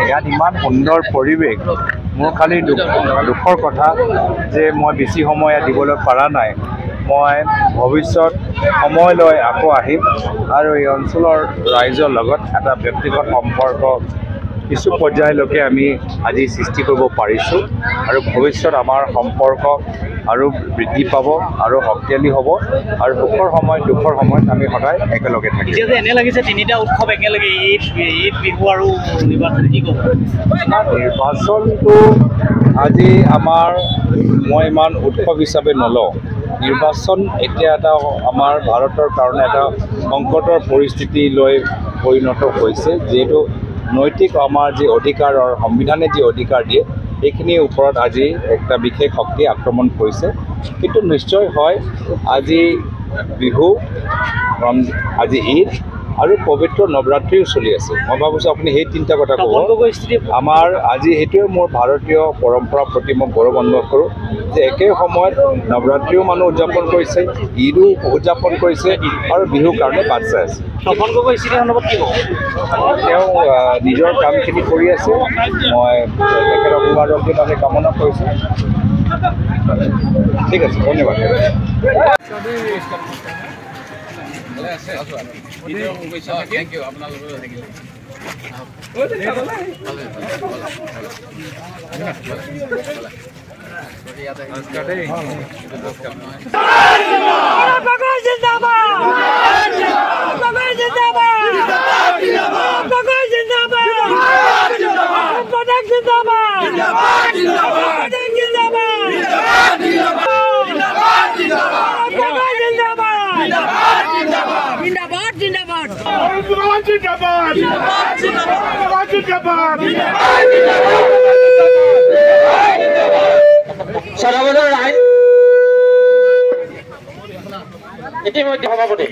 ইয়াত ইমান সুন্দৰ পৰিৱেশ মোৰ খালি দুখৰ কথা যে মই বেছি সময় ইয়াত দিবলৈ পৰা নাই মই ভৱিষ্যত সময় লৈ আকৌ আহিম আৰু এই অঞ্চলৰ ৰাইজৰ লগত এটা ব্যক্তিগত সম্পৰ্ক কিছু পৰ্যায়লৈকে আমি আজি সৃষ্টি কৰিব পাৰিছোঁ আৰু ভৱিষ্যত আমাৰ সম্পৰ্ক আৰু বৃদ্ধি পাব আৰু শক্তিশালী হ'ব আৰু দুখৰ সময়ত আমি সদায় একেলগে থাকিম। এতিয়া যে এনে লাগিছে তিনিটা উৎসৱ একেলগে ঈদ বিহু আৰু নিৰ্বাচন কি ক'ব? নিৰ্বাচনটো আজি মই ইমান উৎসৱ হিচাপে নলওঁ। নিৰ্বাচন এতিয়া এটা আমাৰ ভাৰতৰ কাৰণে এটা সংকটৰ পৰিস্থিতি লৈ পৰিণত হৈছে যিহেতু নৈতিক আমাৰ যি অধিকাৰ আৰু সংবিধানে যি অধিকাৰ দিয়ে এইখিনিৰ ওপৰত আজি একটা বিশেষ শক্তি আক্ৰমণ কৰিছে কিন্তু নিশ্চয় হয় আজি বিহু আজি ঈদ আৰু পবিত্ৰ নৱৰাত্ৰিও চলি আছে মই ভাবিছোঁ আপুনি সেই তিনিটা কথা ক'ব আমাৰ আজি সেইটোৱে মোৰ ভাৰতীয় পৰম্পৰাৰ প্ৰতি মই গৌৰৱ অনুভৱ কৰোঁ যে একে সময়ত নৱৰাত্ৰিও মানুহ উদযাপন কৰিছে ঈদো উদযাপন কৰিছে আৰু বিহুৰ কাৰণে বাট চাই আছে তেওঁ নিজৰ কামখিনি কৰি আছে মই তেখেতৰ অভিভাৱককে তাতে কামনা কৰিছোঁ ঠিক আছে ধন্যবাদ Thank you. ইতিমধ্যে সভাপতি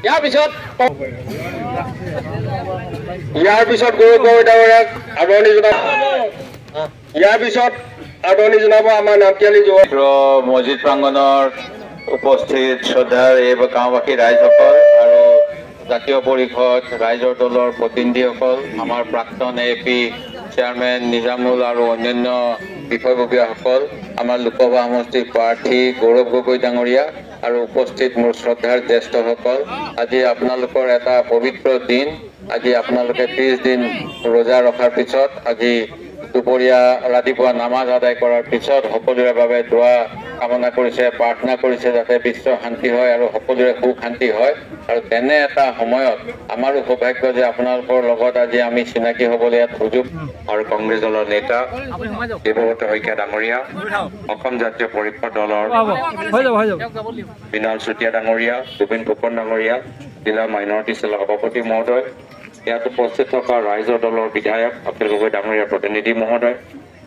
ইয়াৰ পিছত গৌৰৱ গগৈ ডাঙৰীয়াক আদৰণি জনাব আমাৰ নামতিয়ালী যুৱ মছজিদ প্ৰাংগণৰ উপস্থিত শ্ৰদ্ধাৰ এই গাঁওবাসী ৰাইজসকল আৰু জাতীয় পৰিষদ ৰাইজৰ দলৰ প্ৰতিনিধিসকল আমাৰ প্ৰাক্তন AP চেয়াৰমেন নিজামুল আৰু অন্যান্য বিষয়ববীয়াসকল আমাৰ লোকসভা সমষ্টিৰ প্ৰাৰ্থী গৌৰৱ গগৈ ডাঙৰীয়া আৰু উপস্থিত মোৰ শ্ৰদ্ধাৰ জ্যেষ্ঠসকল আজি আপোনালোকৰ এটা পবিত্ৰ দিন আজি আপোনালোকে 30 দিন ৰোজা ৰখাৰ পিছত আজি দুপৰীয়া ৰাতিপুৱা নামাজ আদায় কৰাৰ পিছত সকলোৰে বাবে দোৱা কামনা কৰিছে প্ৰাৰ্থনা কৰিছে যাতে বিশ্ব শান্তি হয় আৰু সকলোৰে সুখ শান্তি হয় আৰু তেনে এটা সময়ত আমাৰো সৌভাগ্য যে আপোনালোকৰ লগত আজি আমি চিনাকি হ'বলৈ ইয়াত সুযোগ আৰু কংগ্ৰেছ দলৰ নেতা দেৱব্ৰত শইকীয়া ডাঙৰীয়া অসম জাতীয় পৰিষদ দলৰ বিনল চুতীয়া ডাঙৰীয়া জুবিন ফুকন ডাঙৰীয়া জিলা মাইনৰিটি চেলৰ সভাপতি মহোদয় ইয়াত উপস্থিত থকা ৰাইজৰ দলৰ বিধায়ক অখিল গগৈ ডাঙৰীয়াৰ প্ৰতিনিধি মহোদয়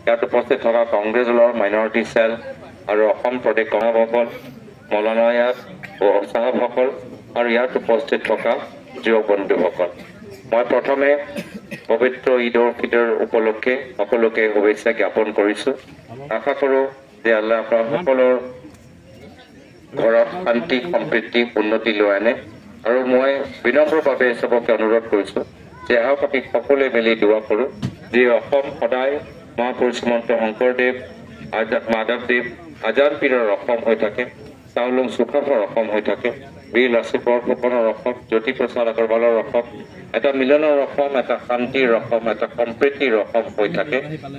ইয়াত উপস্থিত থকা কংগ্ৰেছ দলৰ মাইনৰিটি চেল আৰু অসম প্ৰদেশ সভাপতিসকল মৌলানা চাহাবসকল আৰু ইয়াত উপস্থিত থকা যুৱ বন্ধুসকল মই প্ৰথমে পবিত্ৰ ঈদৰ ফিতৰ উপলক্ষে সকলোকে শুভেচ্ছা জ্ঞাপন কৰিছোঁ আশা কৰোঁ যে আল্লাহ সকলৰ ঘৰত শান্তি সম্প্ৰীতি উন্নতি লৈ আনে আৰু মই বিনম্ৰভাৱে চবকে অনুৰোধ কৰিছোঁ যে আহক আমি সকলোৱে মিলি দোৱা কৰোঁ যে অসম সদায় মহাপুৰুষ শ্ৰীমন্ত শংকৰদেৱ মাধৱদেৱ আজাদ পীৰৰ অসম হৈ থাকে চাউলুং চুকাফাৰ অসম হৈ থাকে বীৰ লাচিত বৰফুকনৰ অসম জ্যোতিপ্ৰসাদ আগৰৱালৰ অসম এটা মিলনৰ অসম এটা শান্তিৰ অসম এটা সম্প্ৰীতিৰ অসম হৈ থাকে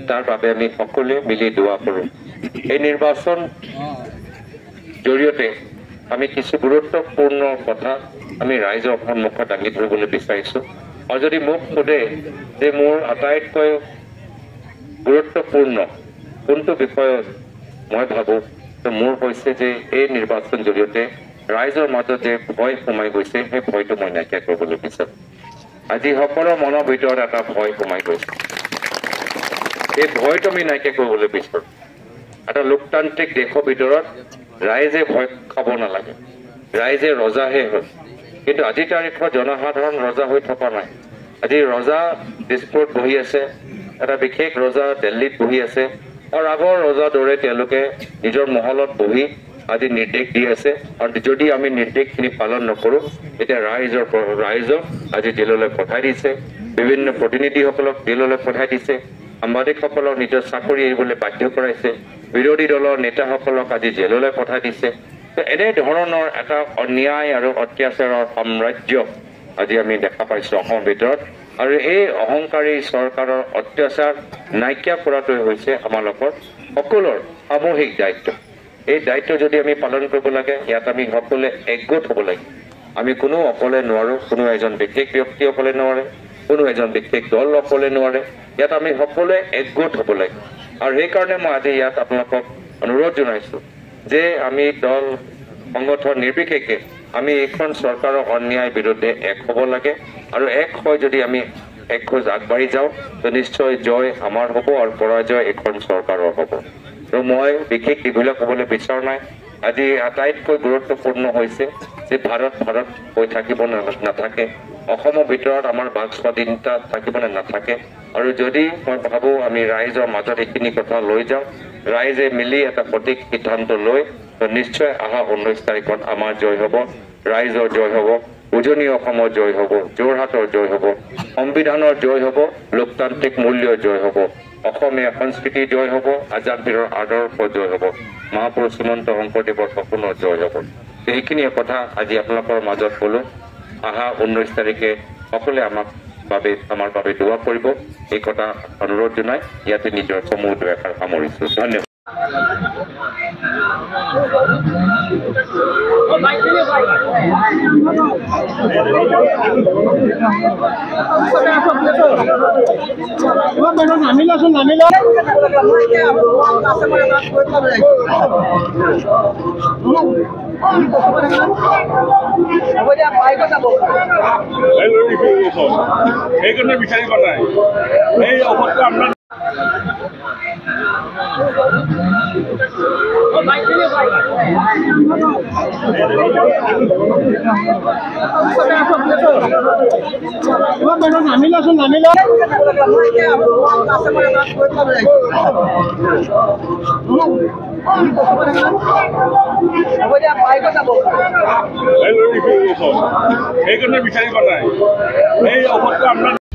তাৰ বাবে আমি সকলোৱে মিলি দোৱা কৰোঁ এই নিৰ্বাচন জৰিয়তে আমি কিছু গুৰুত্বপূৰ্ণ কথা আমি ৰাইজৰ সন্মুখত দাঙি ধৰিবলৈ বিচাৰিছোঁ আৰু যদি মোক সোধে যে মোৰ আটাইতকৈ গুৰুত্বপূৰ্ণ কোনটো বিষয়ত মই ভাবোঁ মোৰ হৈছে যে এই নিৰ্বাচন জৰিয়তে ৰাইজৰ মাজত যে ভয় সোমাই গৈছে সেই ভয়টো মই নাইকিয়া কৰিবলৈ বিচাৰোঁ আজি সকলোৰে মনৰ ভিতৰত এটা ভয় সোমাই গৈছে এই ভয়টো আমি নাইকিয়া কৰিবলৈ বিচাৰোঁ এটা লোকতান্ত্ৰিক দেশৰ ভিতৰত ৰাইজে ভয় খাব নালাগে ৰাইজে ৰজাহে হয় কিন্তু আজি তাৰিখত জনসাধাৰণ ৰজা হৈ থকা নাই আজি ৰজা দিছপুৰত বহি আছে এটা বিশেষ ৰজা দিল্লীত বহি আছে আৰু আগৰ ৰজাৰ দৰে তেওঁলোকে নিজৰ মহলত বহি আজি নিৰ্দেশ দি আছে আৰু যদি আমি নিৰ্দেশখিনি পালন নকৰোঁ এতিয়া ৰাইজক আজি জেললৈ পঠাই দিছে বিভিন্ন প্ৰতিনিধিসকলক জেললৈ পঠাই দিছে সাংবাদিকসকলক নিজৰ চাকৰি এৰিবলৈ বাধ্য কৰাইছে বিৰোধী দলৰ নেতাসকলক আজি জেললৈ পঠাই দিছে এনে ধৰণৰ এটা অন্যায় আৰু অত্যাচাৰৰ সাম্ৰাজ্য আজি আমি দেখা পাইছোঁ অসমৰ ভিতৰত আৰু এই অহংকাৰী চৰকাৰৰ অত্যাচাৰ নাইকিয়া কৰাটোৱে হৈছে আমালোকৰ সকলোৰ সামূহিক দায়িত্ব এই দায়িত্ব যদি আমি পালন কৰিব লাগে ইয়াত আমি সকলোৱে একগোট হ'ব লাগে আমি কোনো অকলে নোৱাৰোঁ কোনো এজন বিশেষ ব্যক্তি অকলে নোৱাৰে কোনো এজন বিশেষ দল অকলে নোৱাৰে ইয়াত আমি সকলোৱে একগোট হ'ব লাগে আৰু সেইকাৰণে মই আজি ইয়াত আপোনালোকক অনুৰোধ জনাইছোঁ যে আমি দল সংগঠন নিৰ্বিশেষে আমি এইখন চৰকাৰৰ অন্যায় বিৰুদ্ধে এক হ'ব লাগে আৰু এক হৈ যদি আমি এক খোজ আগবাঢ়ি যাওঁ তো নিশ্চয় জয় আমাৰ হ'ব আৰু পৰাজয় এইখন চৰকাৰৰ হ'ব তো মই বিশেষ দীঘলীয়া ক'বলৈ বিচৰা নাই আজি আটাইতকৈ গুৰুত্বপূৰ্ণ হৈছে যে ভাৰত হৈ থাকিব নাথাকে অসমৰ ভিতৰত আমাৰ বাক স্বাধীনতা থাকিব নে নাথাকে আৰু যদি মই ভাবোঁ আমি ৰাইজৰ মাজত এইখিনি কথা লৈ যাওঁ ৰাইজে মিলি এটা সঠিক সিদ্ধান্ত লৈ তো নিশ্চয় অহা 19 তাৰিখত আমাৰ জয় হ'ব ৰাইজৰ জয় হ'ব উজনি অসমৰ জয় হ'ব যোৰহাটৰ জয় হ'ব সংবিধানৰ জয় হ'ব লোকতান্ত্ৰিক মূল্যৰ জয় হ'ব অসমীয়া সংস্কৃতি জয় হ'ব আজাদ বীৰৰ আদৰ্শ জয় হ'ব মহাপুৰুষ শ্ৰীমন্ত শংকৰদেৱৰ সপোনৰ জয় হ'ব এইখিনিয়ে কথা আজি আপোনালোকৰ মাজত ক'লোঁ অহা 19 তাৰিখে সকলোৱে আমাৰ বাবে দোৱা কৰিব এই কথা অনুৰোধ জনাই ইয়াতে নিজৰ সমূহ দুআষাৰ সামৰিছোঁ ধন্যবাদ সেইকাৰণে বিচাৰিব নাই এই অৱস্থা আপোনাৰ সেইকাৰণে বিচাৰিব নাই এই অৱস্থা আপোনাৰ